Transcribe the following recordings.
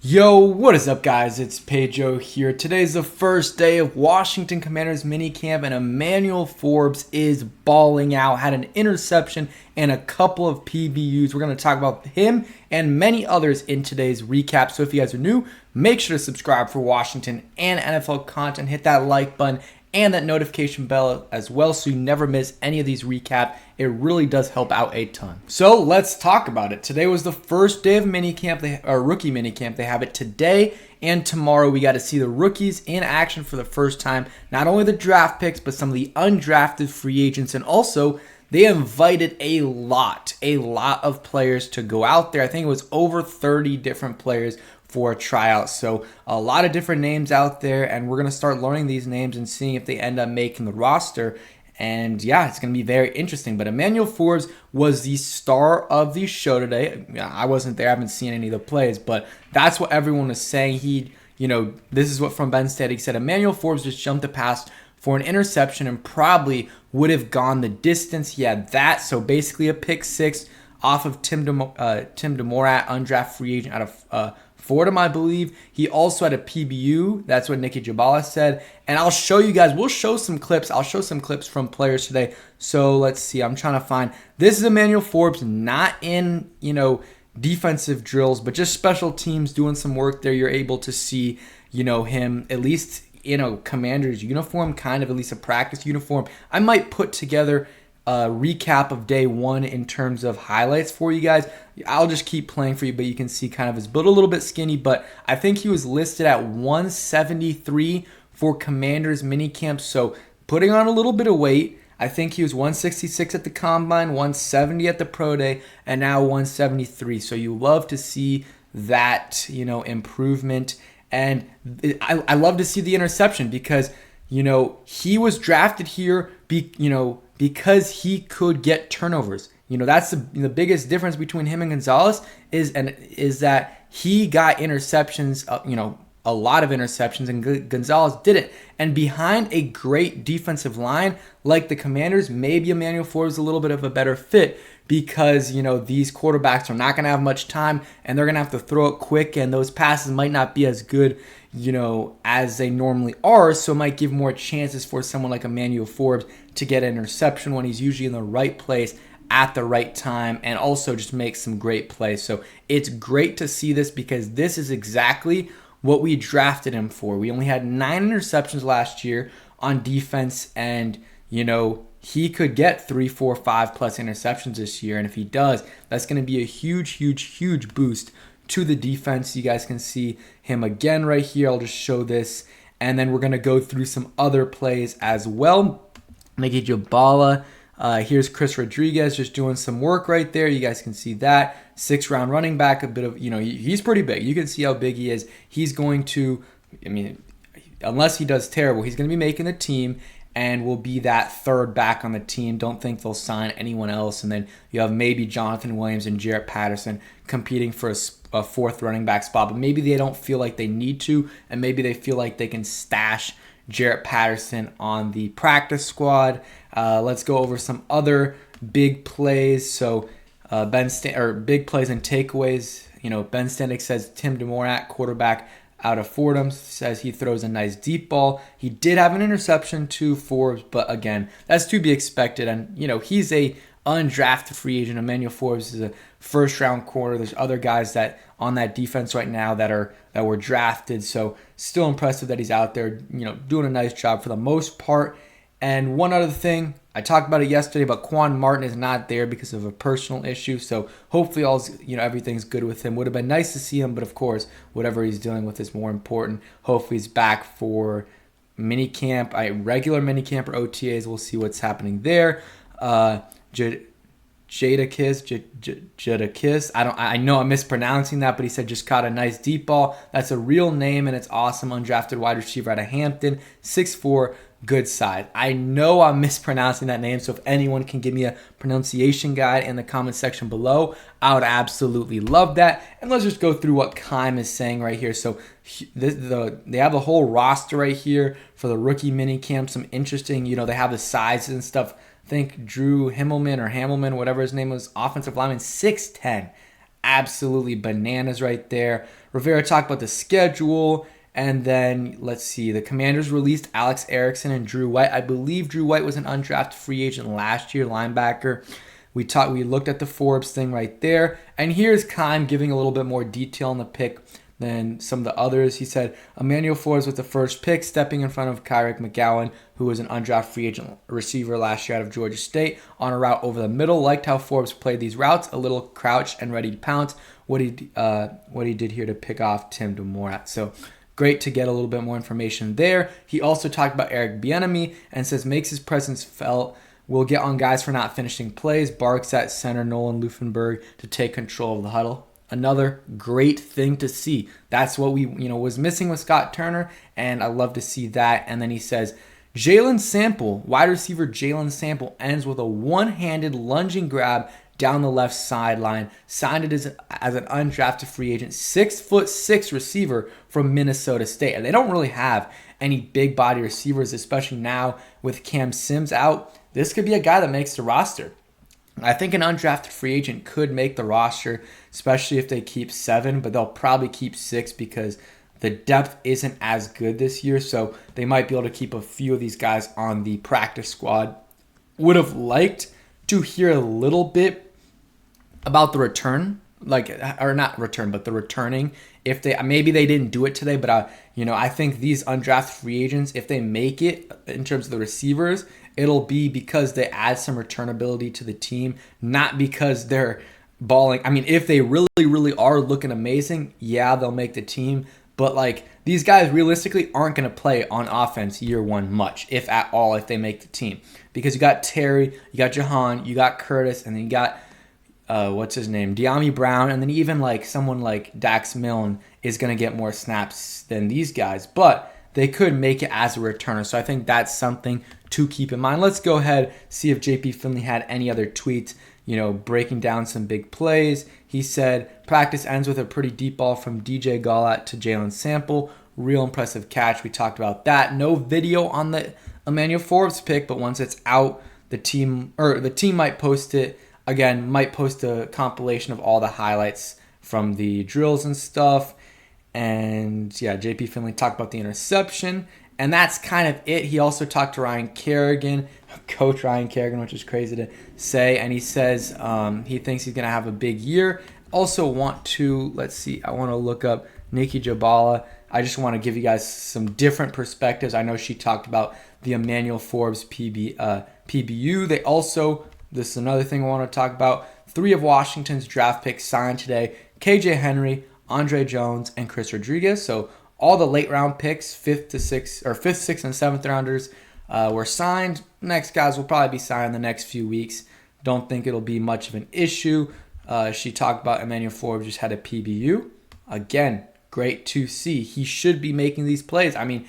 Yo, what is up, guys? It's Pedro here. Today's the first day of Washington Commanders minicamp, and Emmanuel Forbes is balling out. Had an interception and a couple of PBUs. We're going to talk about him and many others in today's recap. So if you guys are new, make sure to subscribe for Washington and NFL content. Hit that like button and that notification bell as well so you never miss any of these recaps. It really does help out a ton. So let's talk about it. Today was the first day of minicamp, rookie minicamp. They have it today and tomorrow. We got to see the rookies in action for the first time. Not only the draft picks, but some of the undrafted free agents. And also, they invited a lot of players to go out there. I think it was over 30 different players for a tryout. So a lot of different names out there, and we're going to start learning these names and seeing if they end up making the roster. And yeah, it's going to be very interesting. But Emmanuel Forbes was the star of the show today. I wasn't there. I haven't seen any of the plays, but that's what everyone was saying. This is what from Ben Static said. Emmanuel Forbes just jumped the pass for an interception and probably would have gone the distance. He had that. So basically a pick six off of Tim DeMorat, undrafted free agent out of Fordham, I believe. He also had a PBU. That's what Nicky Jabala said. And I'll show you guys. We'll show some clips. I'll show some clips from players today. So let's see. I'm trying to find. This is Emmanuel Forbes, not in, defensive drills, but just special teams doing some work there. You're able to see, him at least, Commander's uniform, kind of at least a practice uniform. I might put together a recap of day one in terms of highlights for you guys. I'll just keep playing for you, but you can see kind of his build, a little bit skinny, but I think he was listed at 173 for Commanders minicamp, so putting on a little bit of weight. I think he was 166 at the combine, 170 at the pro day, and now 173. So you love to see that, improvement. And I love to see the interception because, he was drafted here, because he could get turnovers. That's the biggest difference between him and Gonzalez is that he got interceptions, a lot of interceptions, and Gonzalez didn't. And behind a great defensive line like the Commanders, maybe Emmanuel Forbes is a little bit of a better fit because, these quarterbacks are not going to have much time and they're going to have to throw it quick, and those passes might not be as good, as they normally are. So it might give more chances for someone like Emmanuel Forbes to get an interception when he's usually in the right place at the right time and also just make some great plays. So it's great to see this because this is exactly what we drafted him for. We only had 9 interceptions last year on defense, and he could get 3, 4, 5 plus interceptions this year. And if he does, that's going to be a huge boost to the defense. You guys can see him again right here. I'll just show this, and then we're going to go through some other plays as well. Nicky Jabala. Here's Chris Rodriguez just doing some work right there. You guys can see that. 6th-round running back, a bit of, he's pretty big. You can see how big he is. He's going to, unless he does terrible, he's going to be making the team and will be that third back on the team. Don't think they'll sign anyone else. And then you have maybe Jonathan Williams and Jarrett Patterson competing for a 4th running back spot. But maybe they don't feel like they need to, and maybe they feel like they can stash Jarrett Patterson on the practice squad. Let's go over some other big plays. So big plays and takeaways. Ben Stanek says Tim DeMorat, quarterback out of Fordham, says he throws a nice deep ball. He did have an interception to Forbes, but again, that's to be expected. And he's a undrafted free agent. Emmanuel Forbes is a first-round corner. There's other guys that on that defense right now that were drafted. So still impressive that he's out there, doing a nice job for the most part. And one other thing, I talked about it yesterday, but Quan Martin is not there because of a personal issue. So hopefully everything's good with him. Would have been nice to see him, but of course, whatever he's dealing with is more important. Hopefully he's back for minicamp, regular minicamp or OTAs. We'll see what's happening there. Jadakiss. I know I'm mispronouncing that, but he said just caught a nice deep ball. That's a real name, and it's awesome. Undrafted wide receiver out of Hampton, 6'4", good size. I know I'm mispronouncing that name, so if anyone can give me a pronunciation guide in the comment section below, I would absolutely love that. And let's just go through what Keim is saying right here. So they have the whole roster right here for the rookie minicamp. Some interesting, they have the sizes and stuff. I think Drew Himmelman, whatever his name was, offensive lineman, 6'10". Absolutely bananas right there. Rivera talked about the schedule. And then, let's see, the Commanders released Alex Erickson and Drew White. I believe Drew White was an undrafted free agent last year, linebacker. We looked at the Forbes thing right there. And here's Kime giving a little bit more detail on the pick than some of the others. He said, Emmanuel Forbes with the first pick, stepping in front of Kyrick McGowan, who was an undrafted free agent receiver last year out of Georgia State, on a route over the middle. Liked how Forbes played these routes, a little crouched and ready to pounce. What he did here to pick off Tim DeMorat. So great to get a little bit more information there. He also talked about Eric Bieniemy and says makes his presence felt. Will get on guys for not finishing plays. Barks at center Nolan Luefenberg to take control of the huddle. Another great thing to see. That's what we was missing with Scott Turner, and I love to see that. And then he says, Jalen Sample, wide receiver Jalen Sample, ends with a one-handed lunging grab down the left sideline. Signed it as an undrafted free agent, 6'6" receiver from Minnesota State. And they don't really have any big body receivers, especially now with Cam Sims out. This could be a guy that makes the roster. I think an undrafted free agent could make the roster, especially if they keep 7, but they'll probably keep 6 because the depth isn't as good this year, so they might be able to keep a few of these guys on the practice squad. Would have liked to hear a little bit about the return, or not return, but the returning. If maybe they didn't do it today, but I think these undrafted free agents, if they make it in terms of the receivers, it'll be because they add some return ability to the team, not because they're balling. I mean, if they really, really are looking amazing, yeah, they'll make the team. But these guys realistically aren't going to play on offense year one much, if at all, if they make the team. Because you got Terry, you got Jahan, you got Curtis, and then you got what's his name, De'Ami Brown, and then even someone like Dax Milne is going to get more snaps than these guys, but they could make it as a returner. So I think that's something to keep in mind. Let's go ahead, see if JP Finley had any other tweets, breaking down some big plays. He said, practice ends with a pretty deep ball from DJ Gallat to Jalen Sample. Real impressive catch. We talked about that. No video on the Emmanuel Forbes pick, but once it's out, the team might post it. Again, might post a compilation of all the highlights from the drills and stuff. And yeah, JP Finley talked about the interception. And that's kind of it. He also talked to Ryan Kerrigan, Coach Ryan Kerrigan, which is crazy to say. And he says he thinks he's going to have a big year. Also I want to look up Nikki Jabala. I just want to give you guys some different perspectives. I know she talked about the Emmanuel Forbes PBU. They also... This is another thing I want to talk about. 3 of Washington's draft picks signed today. KJ Henry, Andre Jones, and Chris Rodriguez. So all the late round picks, 5th, 6th, and 7th rounders were signed. Next guys will probably be signed in the next few weeks. Don't think it'll be much of an issue. She talked about Emmanuel Forbes just had a PBU. Again, great to see. He should be making these plays. I mean,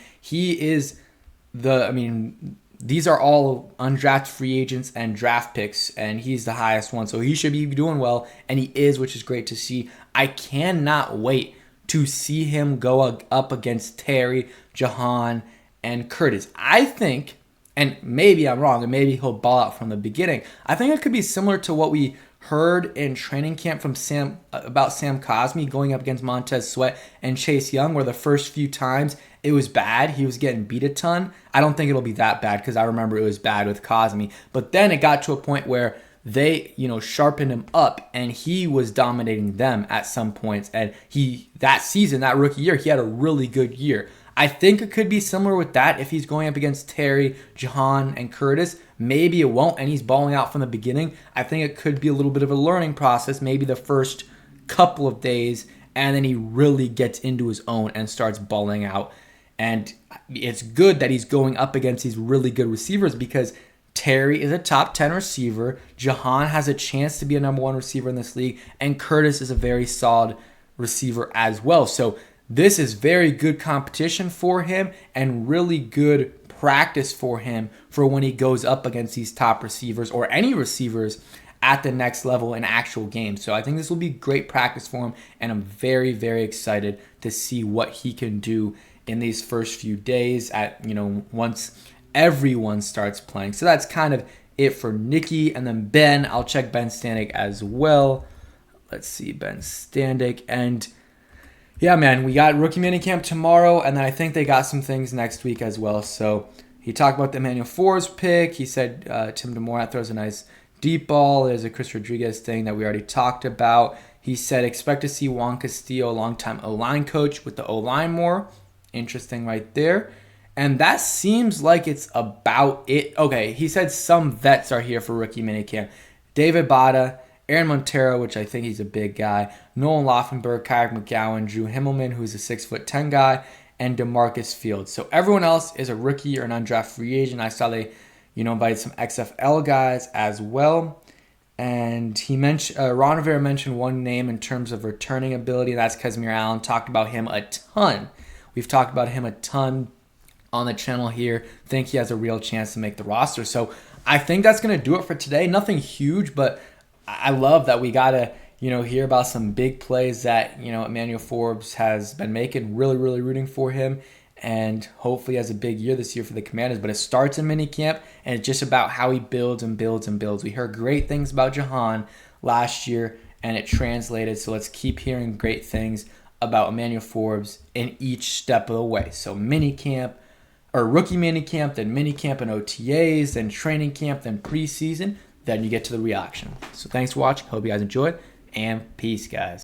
these are all undrafted free agents and draft picks, and he's the highest one. So he should be doing well, and he is, which is great to see. I cannot wait to see him go up against Terry, Jahan, and Curtis. I think, and maybe I'm wrong, and maybe he'll ball out from the beginning, I think it could be similar to what we heard in training camp from Sam Cosmi going up against Montez Sweat and Chase Young, where the first few times it was bad. He was getting beat a ton. I don't think it'll be that bad because I remember it was bad with Cosmi. But then it got to a point where they, sharpened him up and he was dominating them at some points. And that season, that rookie year, he had a really good year. I think it could be similar with that if he's going up against Terry, Jahan, and Curtis. Maybe it won't, and he's balling out from the beginning. I think it could be a little bit of a learning process, maybe the first couple of days, and then he really gets into his own and starts balling out. And it's good that he's going up against these really good receivers because Terry is a top 10 receiver. Jahan has a chance to be a number 1 receiver in this league, and Curtis is a very solid receiver as well. So this is very good competition for him and really good practice for him for when he goes up against these top receivers or any receivers at the next level in actual games. So I think this will be great practice for him, and I'm very, very excited to see what he can do in these first few days once everyone starts playing. So that's kind of it for Nikki. And then Ben, I'll check Ben Standig as well. Let's see, Ben Standig. And Yeah, man, we got rookie minicamp tomorrow, and then I think they got some things next week as well. So he talked about the Emmanuel Forbes pick. He said Tim DeMorat throws a nice deep ball. There's a Chris Rodriguez thing that we already talked about. He said expect to see Juan Castillo, a longtime O-line coach, with the O-line more. Interesting right there. And that seems like it's about it. Okay, he said some vets are here for rookie minicamp. David Bada, Aaron Montero, which I think he's a big guy, Nolan Laufenberg, Kyrick McGowan, Drew Himmelman, who's a 6'10" guy, and DeMarcus Fields. So everyone else is a rookie or an undrafted free agent. I saw they, invited some XFL guys as well. And he mentioned Ron Rivera mentioned one name in terms of returning ability. That's Casimir Allen. Talked about him a ton. We've talked about him a ton on the channel here. Think he has a real chance to make the roster. So I think that's going to do it for today. Nothing huge, but I love that we got to, hear about some big plays that, Emmanuel Forbes has been making. Really, really rooting for him, and hopefully has a big year this year for the Commanders. But it starts in minicamp, and it's just about how he builds and builds and builds. We heard great things about Jahan last year, and it translated. So let's keep hearing great things about Emmanuel Forbes in each step of the way. So minicamp, or rookie minicamp, then minicamp and OTAs, then training camp, then preseason. Then you get to the reaction. So thanks for watching. Hope you guys enjoyed, and peace, guys.